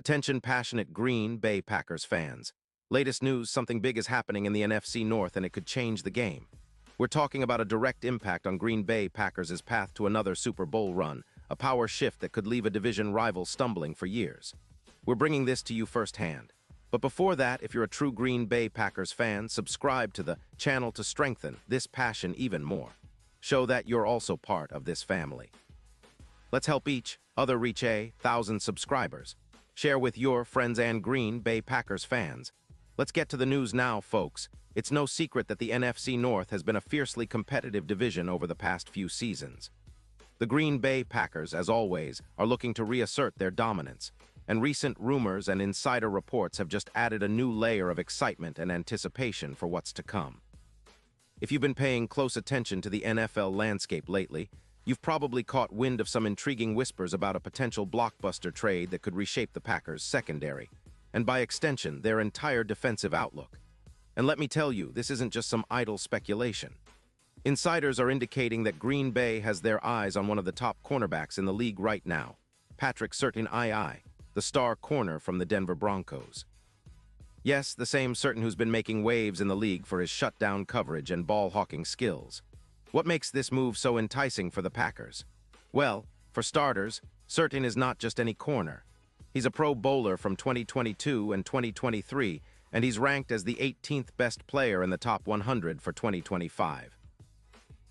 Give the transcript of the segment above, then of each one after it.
Attention passionate Green Bay Packers fans. Latest news, something big is happening in the NFC North and it could change the game. We're talking about a direct impact on Green Bay Packers' path to another Super Bowl run, a power shift that could leave a division rival stumbling for years. We're bringing this to you firsthand. But before that, if you're a true Green Bay Packers fan, subscribe to the channel to strengthen this passion even more. Show that you're also part of this family. Let's help each other reach 1,000 subscribers. Share with your friends and Green Bay Packers fans. Let's get to the news now, folks. It's no secret that the NFC North has been a fiercely competitive division over the past few seasons. The Green Bay Packers, as always, are looking to reassert their dominance, and recent rumors and insider reports have just added a new layer of excitement and anticipation for what's to come. If you've been paying close attention to the NFL landscape lately, you've probably caught wind of some intriguing whispers about a potential blockbuster trade that could reshape the Packers' secondary, and by extension, their entire defensive outlook. And let me tell you, this isn't just some idle speculation. Insiders are indicating that Green Bay has their eyes on one of the top cornerbacks in the league right now, Patrick Surtain, the star corner from the Denver Broncos. Yes, the same Surtain who's been making waves in the league for his shutdown coverage and ball-hawking skills. What makes this move so enticing for the Packers? Well, for starters, Surtain is not just any corner. He's a Pro Bowler from 2022 and 2023, and he's ranked as the 18th best player in the top 100 for 2025.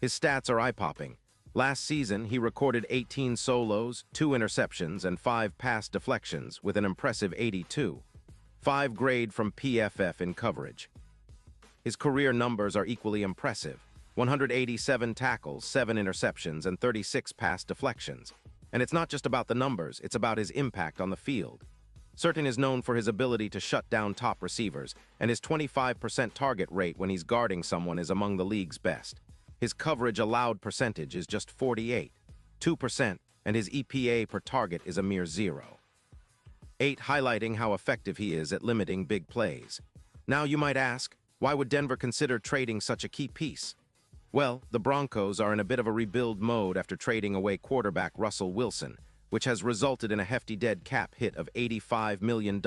His stats are eye-popping. Last season, he recorded 18 solos, 2 interceptions, and 5 pass deflections with an impressive 82. 5 grade from PFF in coverage. His career numbers are equally impressive. 187 tackles, 7 interceptions, and 36 pass deflections. And it's not just about the numbers, it's about his impact on the field. Surtain is known for his ability to shut down top receivers, and his 25% target rate when he's guarding someone is among the league's best. His coverage allowed percentage is just 2%, and his EPA per target is a mere 0. 8, highlighting how effective he is at limiting big plays. Now you might ask, why would Denver consider trading such a key piece? Well, the Broncos are in a bit of a rebuild mode after trading away quarterback Russell Wilson, which has resulted in a hefty dead cap hit of $85 million.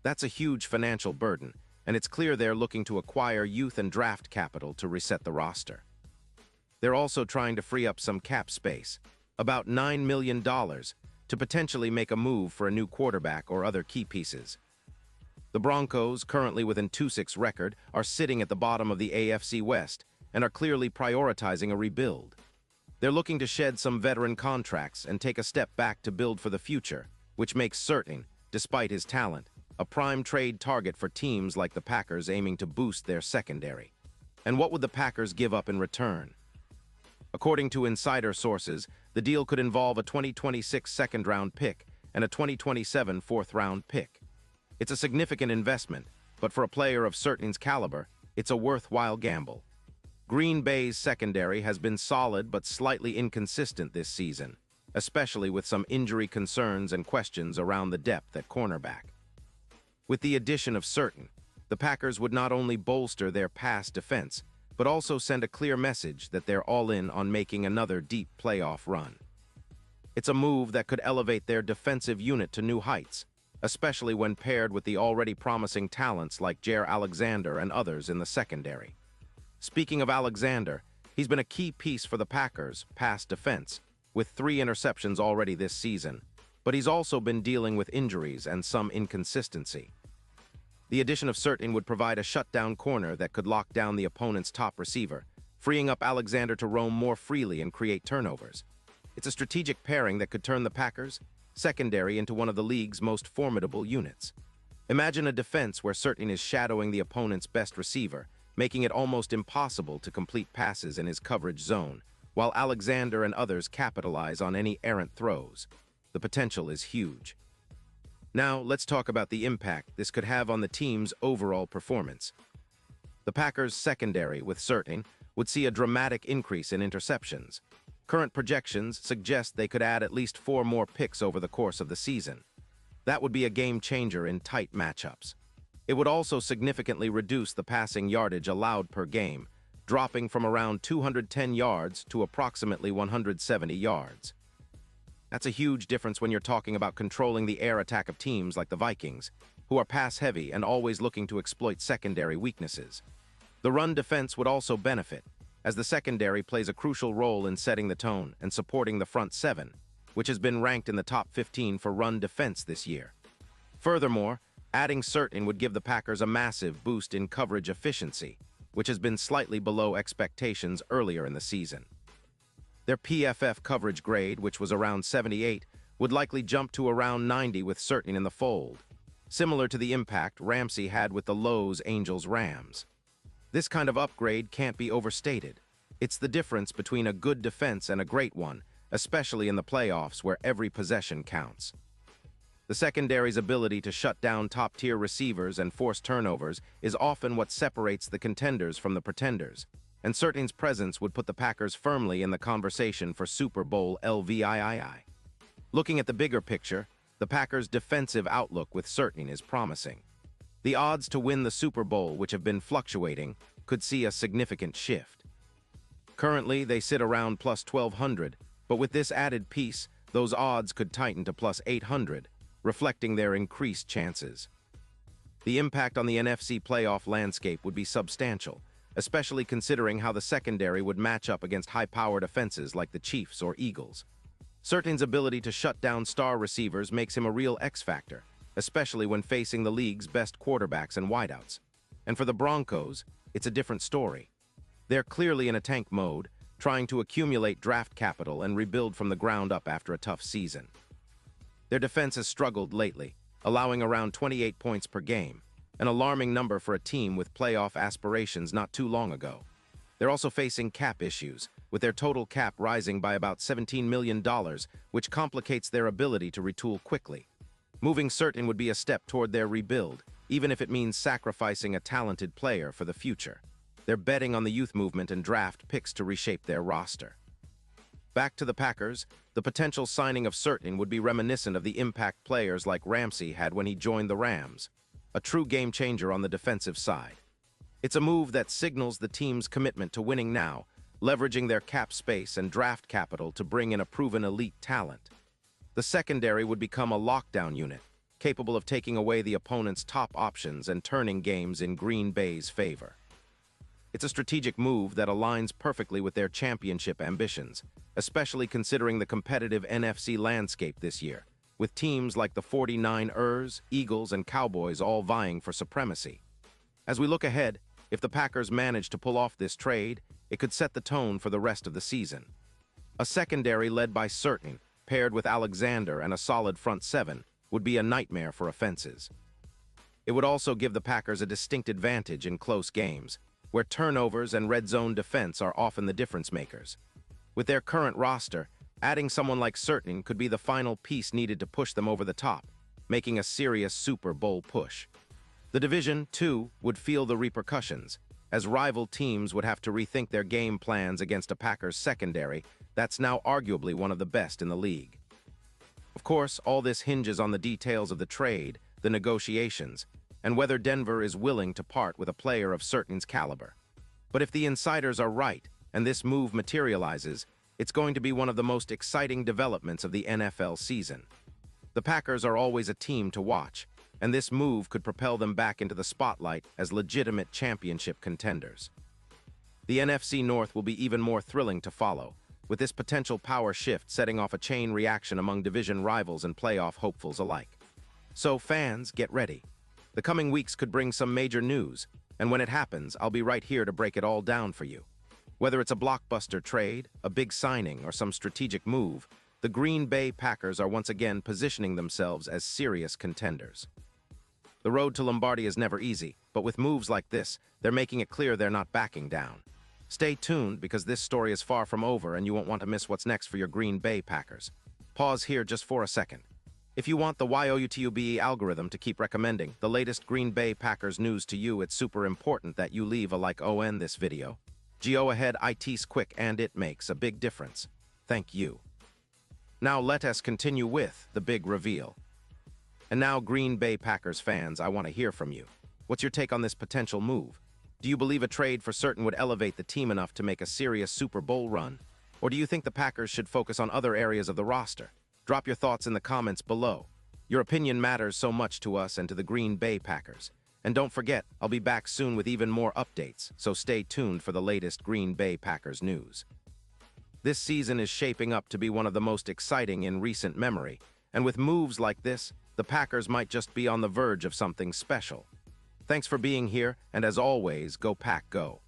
That's a huge financial burden, and it's clear they're looking to acquire youth and draft capital to reset the roster. They're also trying to free up some cap space, about $9 million, to potentially make a move for a new quarterback or other key pieces. The Broncos, currently with an 2-6 record, are sitting at the bottom of the AFC West and are clearly prioritizing a rebuild. They're looking to shed some veteran contracts and take a step back to build for the future, which makes Surtain, despite his talent, a prime trade target for teams like the Packers aiming to boost their secondary. And what would the Packers give up in return? According to insider sources, the deal could involve a 2026 second-round pick and a 2027 fourth-round pick. It's a significant investment, but for a player of Surtain's caliber, it's a worthwhile gamble. Green Bay's secondary has been solid but slightly inconsistent this season, especially with some injury concerns and questions around the depth at cornerback. With the addition of Surtain, the Packers would not only bolster their pass defense, but also send a clear message that they're all in on making another deep playoff run. It's a move that could elevate their defensive unit to new heights, especially when paired with the already promising talents like Jaire Alexander and others in the secondary. Speaking of Alexander, he's been a key piece for the Packers' pass defense, with 3 interceptions already this season, but he's also been dealing with injuries and some inconsistency. The addition of Surtain would provide a shutdown corner that could lock down the opponent's top receiver, freeing up Alexander to roam more freely and create turnovers. It's a strategic pairing that could turn the Packers' secondary into one of the league's most formidable units. Imagine a defense where Surtain is shadowing the opponent's best receiver, making it almost impossible to complete passes in his coverage zone, while Alexander and others capitalize on any errant throws. The potential is huge. Now, let's talk about the impact this could have on the team's overall performance. The Packers' secondary with Surtain would see a dramatic increase in interceptions. Current projections suggest they could add at least 4 more picks over the course of the season. That would be a game-changer in tight matchups. It would also significantly reduce the passing yardage allowed per game, dropping from around 210 yards to approximately 170 yards. That's a huge difference when you're talking about controlling the air attack of teams like the Vikings, who are pass-heavy and always looking to exploit secondary weaknesses. The run defense would also benefit, as the secondary plays a crucial role in setting the tone and supporting the front seven, which has been ranked in the top 15 for run defense this year. Furthermore, adding Certain would give the Packers a massive boost in coverage efficiency, which has been slightly below expectations earlier in the season. Their PFF coverage grade, which was around 78, would likely jump to around 90 with Certain in the fold, similar to the impact Ramsey had with the Lowe's Angels-Rams. This kind of upgrade can't be overstated. It's the difference between a good defense and a great one, especially in the playoffs where every possession counts. The secondary's ability to shut down top-tier receivers and force turnovers is often what separates the contenders from the pretenders, and Certain's presence would put the Packers firmly in the conversation for Super Bowl LVIII. Looking at the bigger picture, the Packers' defensive outlook with Certain is promising. The odds to win the Super Bowl, which have been fluctuating, could see a significant shift. Currently, they sit around plus 1,200, but with this added piece, those odds could tighten to plus 800, reflecting their increased chances. The impact on the NFC playoff landscape would be substantial, especially considering how the secondary would match up against high-powered offenses like the Chiefs or Eagles. Certain's ability to shut down star receivers makes him a real X-factor, especially when facing the league's best quarterbacks and wideouts. And for the Broncos, it's a different story. They're clearly in a tank mode, trying to accumulate draft capital and rebuild from the ground up after a tough season. Their defense has struggled lately, allowing around 28 points per game, an alarming number for a team with playoff aspirations not too long ago. They're also facing cap issues, with their total cap rising by about $17 million, which complicates their ability to retool quickly. Moving Certain would be a step toward their rebuild, even if it means sacrificing a talented player for the future. They're betting on the youth movement and draft picks to reshape their roster. Back to the Packers, the potential signing of Certain would be reminiscent of the impact players like Ramsey had when he joined the Rams, a true game-changer on the defensive side. It's a move that signals the team's commitment to winning now, leveraging their cap space and draft capital to bring in a proven elite talent. The secondary would become a lockdown unit, capable of taking away the opponent's top options and turning games in Green Bay's favor. It's a strategic move that aligns perfectly with their championship ambitions, especially considering the competitive NFC landscape this year, with teams like the 49ers, Eagles, and Cowboys all vying for supremacy. As we look ahead, if the Packers manage to pull off this trade, it could set the tone for the rest of the season. A secondary led by Certain, paired with Alexander and a solid front seven, would be a nightmare for offenses. It would also give the Packers a distinct advantage in close games, where turnovers and red zone defense are often the difference makers. With their current roster, adding someone like Certain could be the final piece needed to push them over the top, making a serious Super Bowl push. The division, too, would feel the repercussions, as rival teams would have to rethink their game plans against a Packers secondary that's now arguably one of the best in the league. Of course, all this hinges on the details of the trade, the negotiations, and whether Denver is willing to part with a player of Certain's caliber. But if the insiders are right, and this move materializes, it's going to be one of the most exciting developments of the NFL season. The Packers are always a team to watch, and this move could propel them back into the spotlight as legitimate championship contenders. The NFC North will be even more thrilling to follow, with this potential power shift setting off a chain reaction among division rivals and playoff hopefuls alike. So fans, get ready. The coming weeks could bring some major news, and when it happens, I'll be right here to break it all down for you. Whether it's a blockbuster trade, a big signing, or some strategic move, the Green Bay Packers are once again positioning themselves as serious contenders. The road to Lombardi is never easy, but with moves like this, they're making it clear they're not backing down. Stay tuned because this story is far from over and you won't want to miss what's next for your Green Bay Packers. Pause here just for a second. If you want the YOUTUBE algorithm to keep recommending the latest Green Bay Packers news to you, it's super important that you leave a like on this video. Go ahead, it's quick and it makes a big difference. Thank you. Now let us continue with the big reveal. And now, Green Bay Packers fans, I want to hear from you. What's your take on this potential move? Do you believe a trade for Certain would elevate the team enough to make a serious Super Bowl run? Or do you think the Packers should focus on other areas of the roster? Drop your thoughts in the comments below. Your opinion matters so much to us and to the Green Bay Packers. And don't forget, I'll be back soon with even more updates, so stay tuned for the latest Green Bay Packers news. This season is shaping up to be one of the most exciting in recent memory, and with moves like this, the Packers might just be on the verge of something special. Thanks for being here, and as always, go Pack Go.